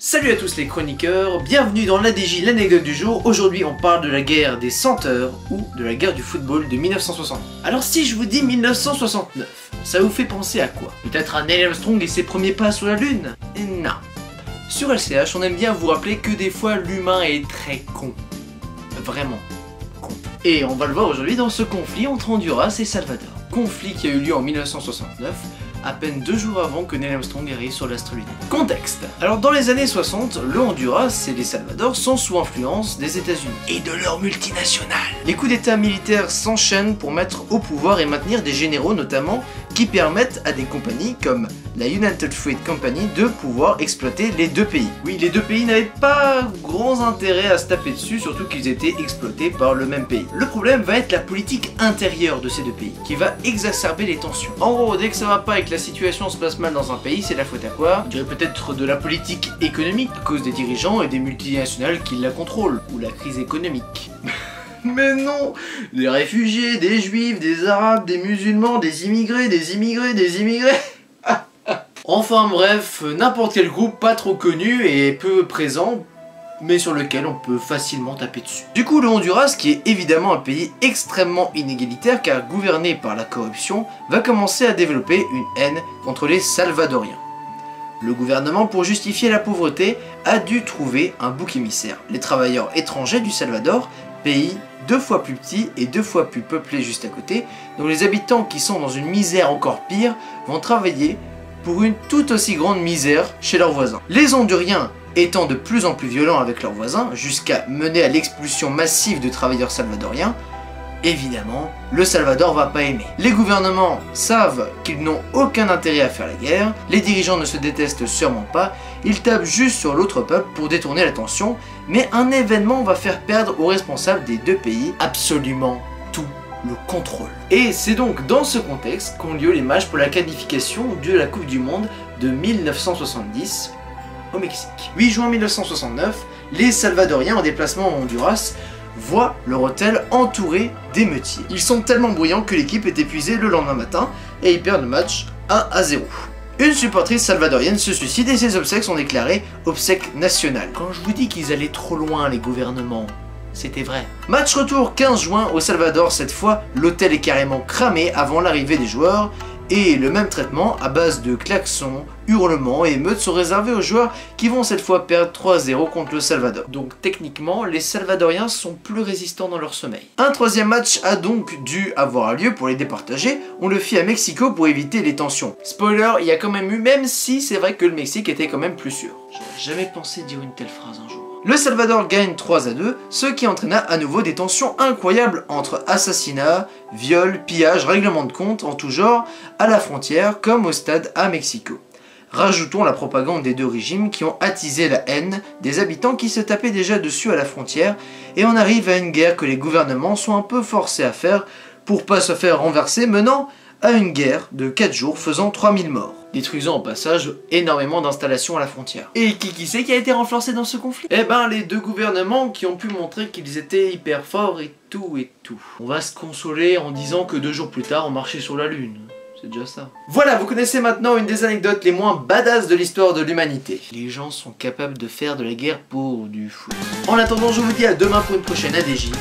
Salut à tous les chroniqueurs, bienvenue dans l'ADJ, l'anecdote du jour. Aujourd'hui on parle de la guerre des senteurs ou de la guerre du football de 1960. Alors si je vous dis 1969, ça vous fait penser à quoi? Peut-être à Neil Armstrong et ses premiers pas sur la lune? Non. Sur LCH, on aime bien vous rappeler que des fois l'humain est très con. Vraiment con. Et on va le voir aujourd'hui dans ce conflit entre Honduras et Salvador. Conflit qui a eu lieu en 1969, à peine 2 jours avant que Neil Armstrong arrive sur l'astre lunaire. Contexte. Alors dans les années 60, le Honduras et les Salvador sont sous influence des États-Unis et de leurs multinationales. Les coups d'état militaires s'enchaînent pour mettre au pouvoir et maintenir des généraux notamment qui permettent à des compagnies comme la United Fruit Company de pouvoir exploiter les deux pays. Oui, les deux pays n'avaient pas grands intérêts à se taper dessus, surtout qu'ils étaient exploités par le même pays. Le problème va être la politique intérieure de ces deux pays, qui va exacerber les tensions. En gros, dès que ça va pas et que la situation se passe mal dans un pays, c'est la faute à quoi? Je dirais peut-être de la politique économique, à cause des dirigeants et des multinationales qui la contrôlent, ou la crise économique. Mais non! Des réfugiés, des juifs, des arabes, des musulmans, des immigrés. Enfin bref, n'importe quel groupe pas trop connu et peu présent, mais sur lequel on peut facilement taper dessus. Du coup, le Honduras, qui est évidemment un pays extrêmement inégalitaire car gouverné par la corruption, va commencer à développer une haine contre les Salvadoriens. Le gouvernement, pour justifier la pauvreté, a dû trouver un bouc émissaire. Les travailleurs étrangers du Salvador, pays 2 fois plus petit et 2 fois plus peuplé juste à côté, dont les habitants qui sont dans une misère encore pire vont travailler pour une tout aussi grande misère chez leurs voisins. Les Honduriens étant de plus en plus violents avec leurs voisins, jusqu'à mener à l'expulsion massive de travailleurs salvadoriens, évidemment, le Salvador va pas aimer. Les gouvernements savent qu'ils n'ont aucun intérêt à faire la guerre, les dirigeants ne se détestent sûrement pas, ils tapent juste sur l'autre peuple pour détourner l'attention, mais un événement va faire perdre aux responsables des deux pays absolument tout le contrôle. Et c'est donc dans ce contexte qu'ont lieu les matchs pour la qualification de la Coupe du Monde de 1970 au Mexique. 8 juin 1969, les Salvadoriens en déplacement au Honduras voient leur hôtel entouré d'émeutiers. Ils sont tellement bruyants que l'équipe est épuisée le lendemain matin et ils perdent le match 1-0. Une supportrice salvadorienne se suicide et ses obsèques sont déclarées obsèques nationales. Quand je vous dis qu'ils allaient trop loin les gouvernements, c'était vrai. Match retour 15 juin au Salvador, cette fois l'hôtel est carrément cramé avant l'arrivée des joueurs et le même traitement à base de klaxons, hurlements et émeutes sont réservés aux joueurs qui vont cette fois perdre 3-0 contre le Salvador. Donc techniquement, les Salvadoriens sont plus résistants dans leur sommeil. Un troisième match a donc dû avoir lieu pour les départager. On le fit à Mexico pour éviter les tensions. Spoiler, il y a quand même eu, même si c'est vrai que le Mexique était quand même plus sûr. J'aurais jamais pensé dire une telle phrase un jour. Le Salvador gagne 3-2, ce qui entraîna à nouveau des tensions incroyables entre assassinats, viols, pillages, règlements de compte en tout genre, à la frontière comme au stade à Mexico. Rajoutons la propagande des deux régimes qui ont attisé la haine des habitants qui se tapaient déjà dessus à la frontière, et on arrive à une guerre que les gouvernements sont un peu forcés à faire pour pas se faire renverser, menant à une guerre de 4 jours faisant 3000 morts, détruisant au passage énormément d'installations à la frontière. Et qui c'est qui a été renforcé dans ce conflit? Eh ben les deux gouvernements qui ont pu montrer qu'ils étaient hyper forts et tout. On va se consoler en disant que 2 jours plus tard on marchait sur la lune. C'est déjà ça. Voilà, vous connaissez maintenant une des anecdotes les moins badass de l'histoire de l'humanité. Les gens sont capables de faire de la guerre pour du foot. En attendant, je vous dis à demain pour une prochaine ADJ.